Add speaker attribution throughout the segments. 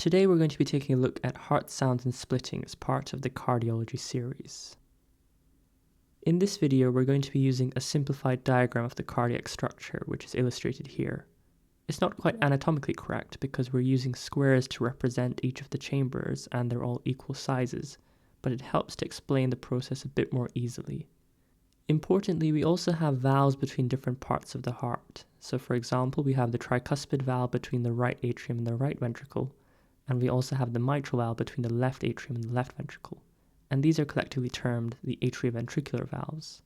Speaker 1: Today we're going to be taking a look at heart sounds and splitting as part of the cardiology series. In this video, we're going to be using a simplified diagram of the cardiac structure, which is illustrated here. It's not quite anatomically correct because we're using squares to represent each of the chambers and they're all equal sizes, but it helps to explain the process a bit more easily. Importantly, we also have valves between different parts of the heart. So for example, we have the tricuspid valve between the right atrium and the right ventricle, and we also have the mitral valve between the left atrium and the left ventricle, and these are collectively termed the atrioventricular valves.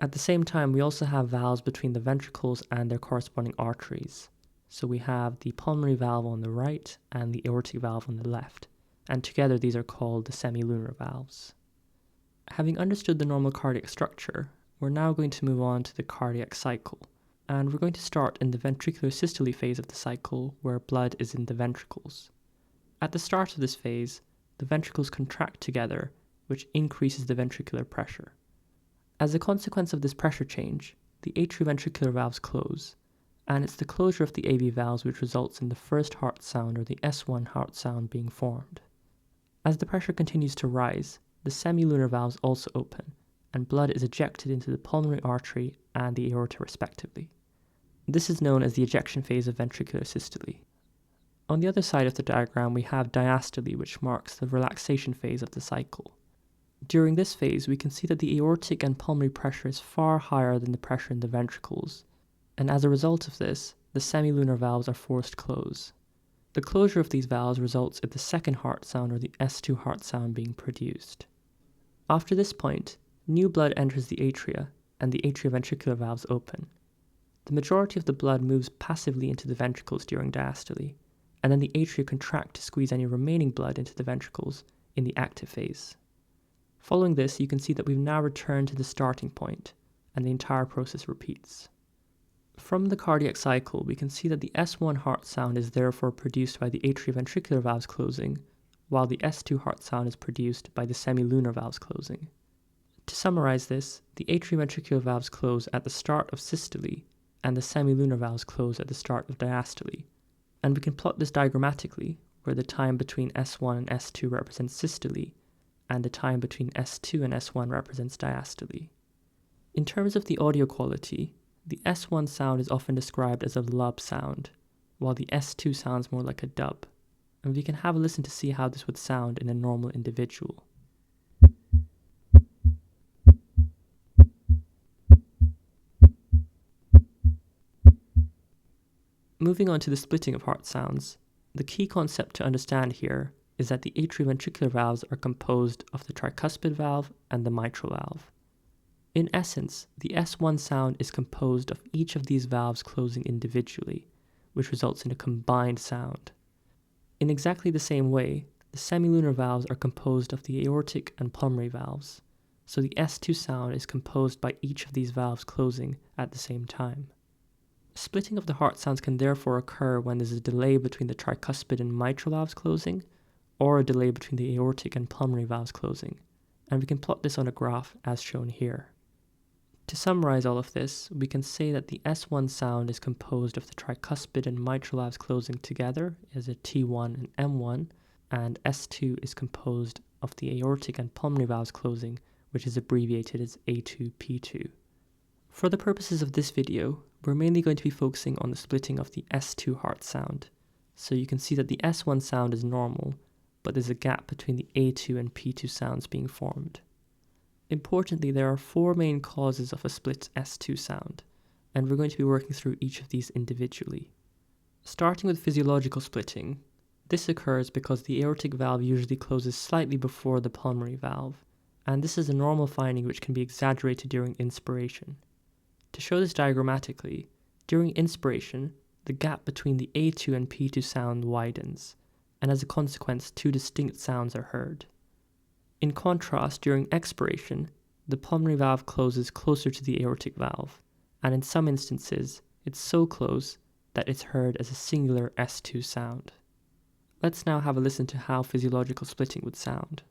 Speaker 1: At the same time, we also have valves between the ventricles and their corresponding arteries. So we have the pulmonary valve on the right and the aortic valve on the left, and together these are called the semi-lunar valves. Having understood the normal cardiac structure, we're now going to move on to the cardiac cycle, and we're going to start in the ventricular systole phase of the cycle where blood is in the ventricles. At the start of this phase, the ventricles contract together, which increases the ventricular pressure. As a consequence of this pressure change, the atrioventricular valves close, and it's the closure of the AV valves which results in the first heart sound, or the S1 heart sound, being formed. As the pressure continues to rise, the semi-lunar valves also open, and blood is ejected into the pulmonary artery and the aorta respectively. This is known as the ejection phase of ventricular systole. On the other side of the diagram, we have diastole, which marks the relaxation phase of the cycle. During this phase, we can see that the aortic and pulmonary pressure is far higher than the pressure in the ventricles, and as a result of this, the semi-lunar valves are forced close. The closure of these valves results in the second heart sound, or the S2 heart sound, being produced. After this point, new blood enters the atria, and the atrioventricular valves open. The majority of the blood moves passively into the ventricles during diastole, and then the atria contract to squeeze any remaining blood into the ventricles in the active phase. Following this, you can see that we've now returned to the starting point, and the entire process repeats. From the cardiac cycle, we can see that the S1 heart sound is therefore produced by the atrioventricular valves closing, while the S2 heart sound is produced by the semi-lunar valves closing. To summarize this, the atrioventricular valves close at the start of systole, and the semi-lunar valves close at the start of diastole. And we can plot this diagrammatically, where the time between S1 and S2 represents systole, and the time between S2 and S1 represents diastole. In terms of the audio quality, the S1 sound is often described as a lub sound, while the S2 sounds more like a dub, and we can have a listen to see how this would sound in a normal individual. Moving on to the splitting of heart sounds, the key concept to understand here is that the atrioventricular valves are composed of the tricuspid valve and the mitral valve. In essence, the S1 sound is composed of each of these valves closing individually, which results in a combined sound. In exactly the same way, the semi-lunar valves are composed of the aortic and pulmonary valves, so the S2 sound is composed by each of these valves closing at the same time. Splitting of the heart sounds can therefore occur when there's a delay between the tricuspid and mitral valves closing, or a delay between the aortic and pulmonary valves closing, and we can plot this on a graph as shown here. To summarize all of this, we can say that the S1 sound is composed of the tricuspid and mitral valves closing together as a T1 and M1, and S2 is composed of the aortic and pulmonary valves closing, which is abbreviated as A2P2. For the purposes of this video, we're mainly going to be focusing on the splitting of the S2 heart sound. So you can see that the S1 sound is normal, but there's a gap between the A2 and P2 sounds being formed. Importantly, there are four main causes of a split S2 sound, and we're going to be working through each of these individually. Starting with physiological splitting, this occurs because the aortic valve usually closes slightly before the pulmonary valve, and this is a normal finding which can be exaggerated during inspiration. To show this diagrammatically, during inspiration, the gap between the A2 and P2 sound widens, and as a consequence, two distinct sounds are heard. In contrast, during expiration, the pulmonary valve closes closer to the aortic valve, and in some instances, it's so close that it's heard as a singular S2 sound. Let's now have a listen to how physiological splitting would sound.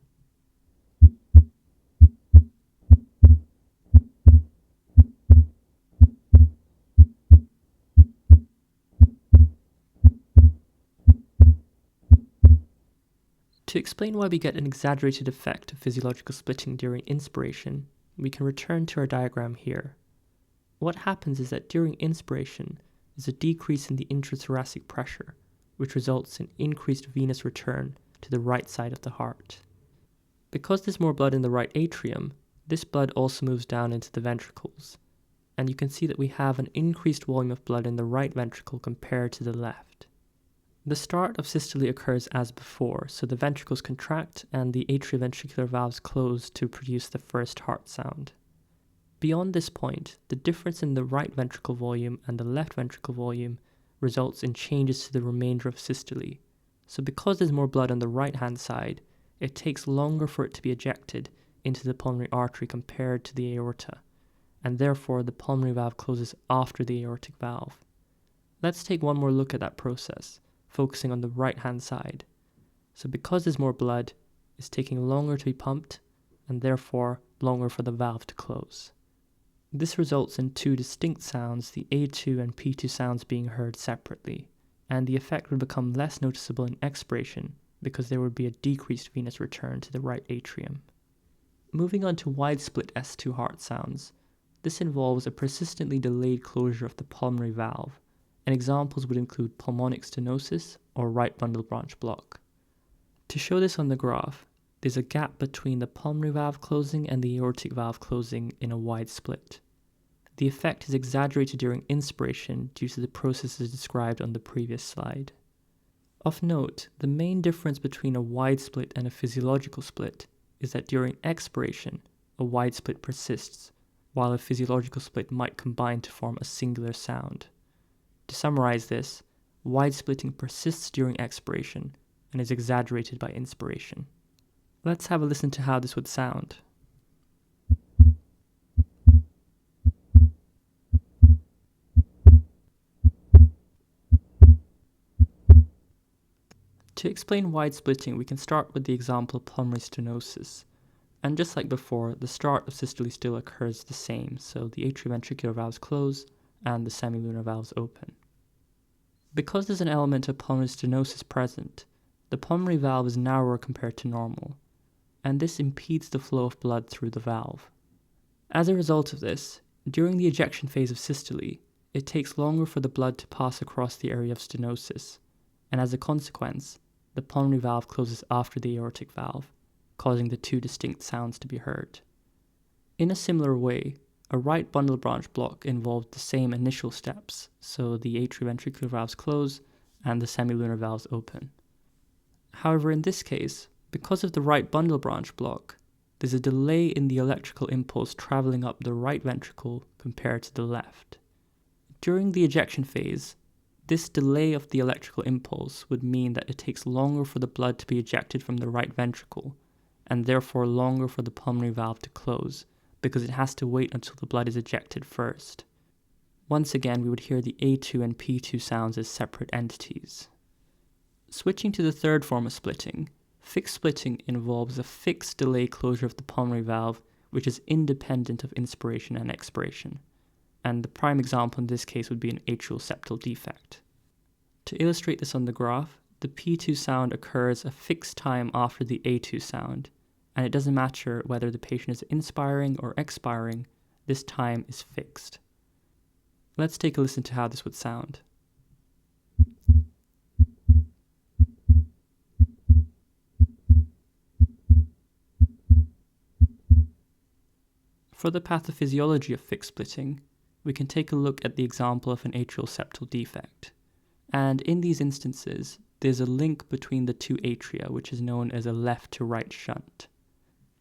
Speaker 1: To explain why we get an exaggerated effect of physiological splitting during inspiration, we can return to our diagram here. What happens is that during inspiration, there's a decrease in the intrathoracic pressure, which results in increased venous return to the right side of the heart. Because there's more blood in the right atrium, this blood also moves down into the ventricles, and you can see that we have an increased volume of blood in the right ventricle compared to the left. The start of systole occurs as before, so the ventricles contract and the atrioventricular valves close to produce the first heart sound. Beyond this point, the difference in the right ventricle volume and the left ventricle volume results in changes to the remainder of systole. So because there's more blood on the right-hand side, it takes longer for it to be ejected into the pulmonary artery compared to the aorta, and therefore the pulmonary valve closes after the aortic valve. Let's take one more look at that process, focusing on the right-hand side. So because there's more blood, it's taking longer to be pumped, and therefore longer for the valve to close. This results in two distinct sounds, the A2 and P2 sounds being heard separately, and the effect would become less noticeable in expiration because there would be a decreased venous return to the right atrium. Moving on to wide split S2 heart sounds, this involves a persistently delayed closure of the pulmonary valve, and examples would include pulmonic stenosis or right bundle branch block. To show this on the graph, there's a gap between the pulmonary valve closing and the aortic valve closing in a wide split. The effect is exaggerated during inspiration due to the processes described on the previous slide. Of note, the main difference between a wide split and a physiological split is that during expiration, a wide split persists, while a physiological split might combine to form a singular sound. To summarize this, wide splitting persists during expiration and is exaggerated by inspiration. Let's have a listen to how this would sound. To explain wide splitting, we can start with the example of pulmonary stenosis. And just like before, the start of systole still occurs the same, so the atrioventricular valves close and the semi-lunar valves open. Because there's an element of pulmonary stenosis present, the pulmonary valve is narrower compared to normal, and this impedes the flow of blood through the valve. As a result of this, during the ejection phase of systole, it takes longer for the blood to pass across the area of stenosis, and as a consequence, the pulmonary valve closes after the aortic valve, causing the two distinct sounds to be heard. In a similar way, a right bundle branch block involved the same initial steps, so the atrioventricular valves close and the semi-lunar valves open. However, in this case, because of the right bundle branch block, there's a delay in the electrical impulse traveling up the right ventricle compared to the left. During the ejection phase, this delay of the electrical impulse would mean that it takes longer for the blood to be ejected from the right ventricle, and therefore longer for the pulmonary valve to close, because it has to wait until the blood is ejected first. Once again, we would hear the A2 and P2 sounds as separate entities. Switching to the third form of splitting, fixed splitting involves a fixed delay closure of the pulmonary valve, which is independent of inspiration and expiration. And the prime example in this case would be an atrial septal defect. To illustrate this on the graph, the P2 sound occurs a fixed time after the A2 sound, and it doesn't matter whether the patient is inspiring or expiring, this time is fixed. Let's take a listen to how this would sound. For the pathophysiology of fixed splitting, we can take a look at the example of an atrial septal defect. And in these instances, there's a link between the two atria, which is known as a left to right shunt.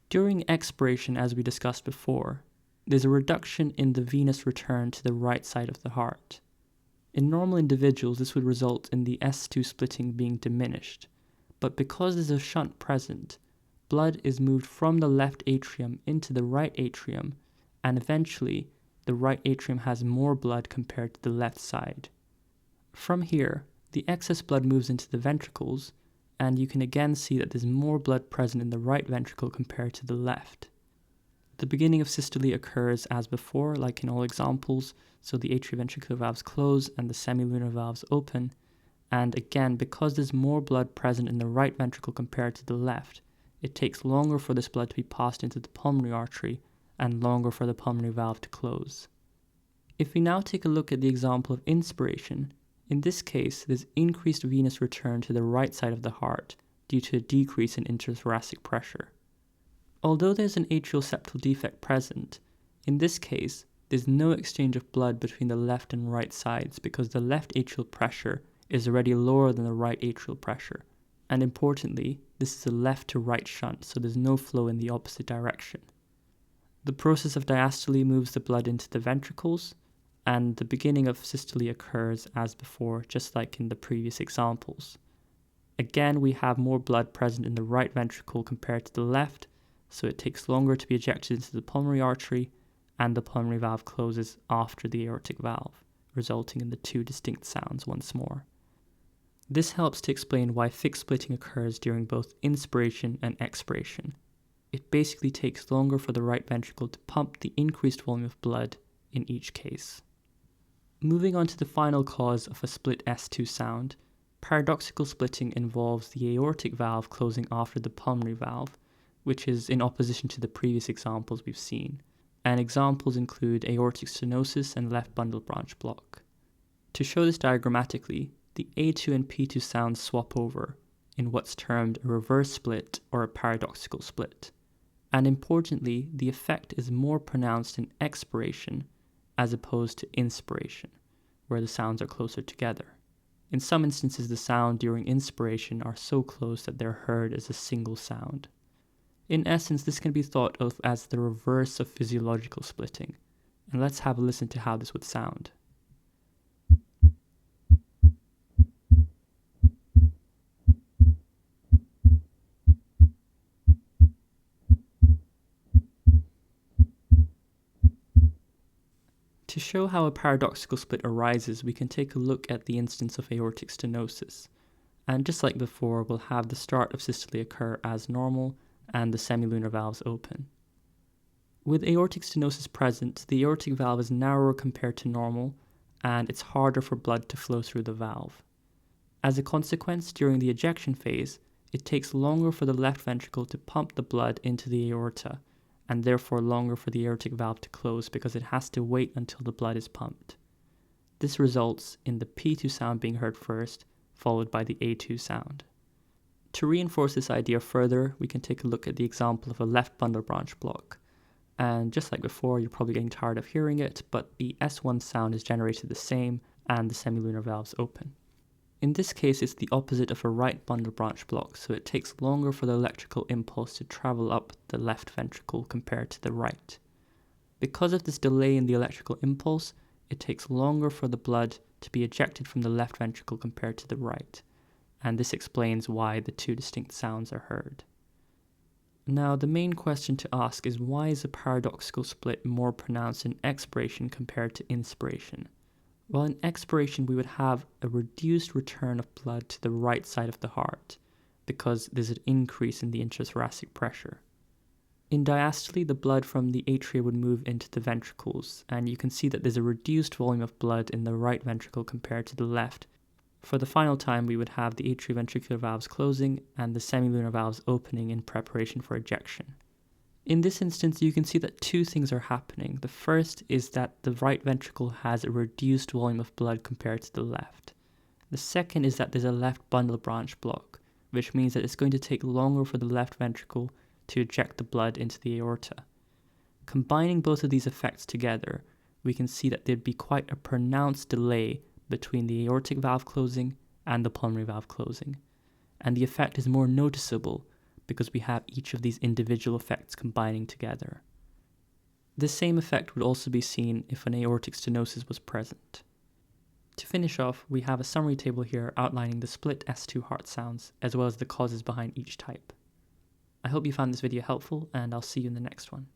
Speaker 1: During expiration, as we discussed before, there's a reduction in the venous return to the right side of the heart. In normal individuals, this would result in the S2 splitting being diminished, but because there's a shunt present, blood is moved from the left atrium into the right atrium, and eventually, the right atrium has more blood compared to the left side. From here, the excess blood moves into the ventricles, and you can again see that there's more blood present in the right ventricle compared to the left. The beginning of systole occurs as before, like in all examples, so the atrioventricular valves close and the semi-lunar valves open, And again, because there's more blood present in the right ventricle compared to the left, it takes longer for this blood to be passed into the pulmonary artery and longer for the pulmonary valve to close. If we now take a look at the example of inspiration, in this case, there's increased venous return to the right side of the heart due to a decrease in interthoracic pressure. Although there's an atrial septal defect present, in this case, there's no exchange of blood between the left and right sides because the left atrial pressure is already lower than the right atrial pressure. And importantly, this is a left to right shunt, so there's no flow in the opposite direction. The process of diastole moves the blood into the ventricles, and the beginning of systole occurs as before, just like in the previous examples. Again, we have more blood present in the right ventricle compared to the left, so it takes longer to be ejected into the pulmonary artery, and the pulmonary valve closes after the aortic valve, resulting in the two distinct sounds once more. This helps to explain why thick splitting occurs during both inspiration and expiration. It basically takes longer for the right ventricle to pump the increased volume of blood in each case. Moving on to the final cause of a split S2 sound, paradoxical splitting involves the aortic valve closing after the pulmonary valve, which is in opposition to the previous examples we've seen. And examples include aortic stenosis and left bundle branch block. To show this diagrammatically, the A2 and P2 sounds swap over in what's termed a reverse split or a paradoxical split. And importantly, the effect is more pronounced in expiration as opposed to inspiration, where the sounds are closer together. In some instances, the sound during inspiration are so close that they're heard as a single sound. In essence, this can be thought of as the reverse of physiological splitting. And let's have a listen to how this would sound. To show how a paradoxical split arises, we can take a look at the instance of aortic stenosis. And just like before, we'll have the start of systole occur as normal and the semi-lunar valves open. With aortic stenosis present, the aortic valve is narrower compared to normal, and it's harder for blood to flow through the valve. As a consequence, during the ejection phase, it takes longer for the left ventricle to pump the blood into the aorta, and therefore longer for the aortic valve to close because it has to wait until the blood is pumped. This results in the P2 sound being heard first, followed by the A2 sound. To reinforce this idea further, we can take a look at the example of a left bundle branch block. And just like before, you're probably getting tired of hearing it, but the S1 sound is generated the same and the semi-lunar valves open. In this case, it's the opposite of a right bundle branch block, so it takes longer for the electrical impulse to travel up the left ventricle compared to the right. Because of this delay in the electrical impulse, it takes longer for the blood to be ejected from the left ventricle compared to the right, and this explains why the two distinct sounds are heard. Now, the main question to ask is, why is a paradoxical split more pronounced in expiration compared to inspiration? Well, in expiration, we would have a reduced return of blood to the right side of the heart because there's an increase in the interthoracic pressure. In diastole, the blood from the atria would move into the ventricles, and you can see that there's a reduced volume of blood in the right ventricle compared to the left. For the final time, we would have the atrioventricular valves closing and the semi-lunar valves opening in preparation for ejection. In this instance, you can see that two things are happening. The first is that the right ventricle has a reduced volume of blood compared to the left. The second is that there's a left bundle branch block, which means that it's going to take longer for the left ventricle to eject the blood into the aorta. Combining both of these effects together, we can see that there'd be quite a pronounced delay between the aortic valve closing and the pulmonary valve closing. And the effect is more noticeable because we have each of these individual effects combining together. This same effect would also be seen if an aortic stenosis was present. To finish off, we have a summary table here outlining the split S2 heart sounds, as well as the causes behind each type. I hope you found this video helpful, and I'll see you in the next one.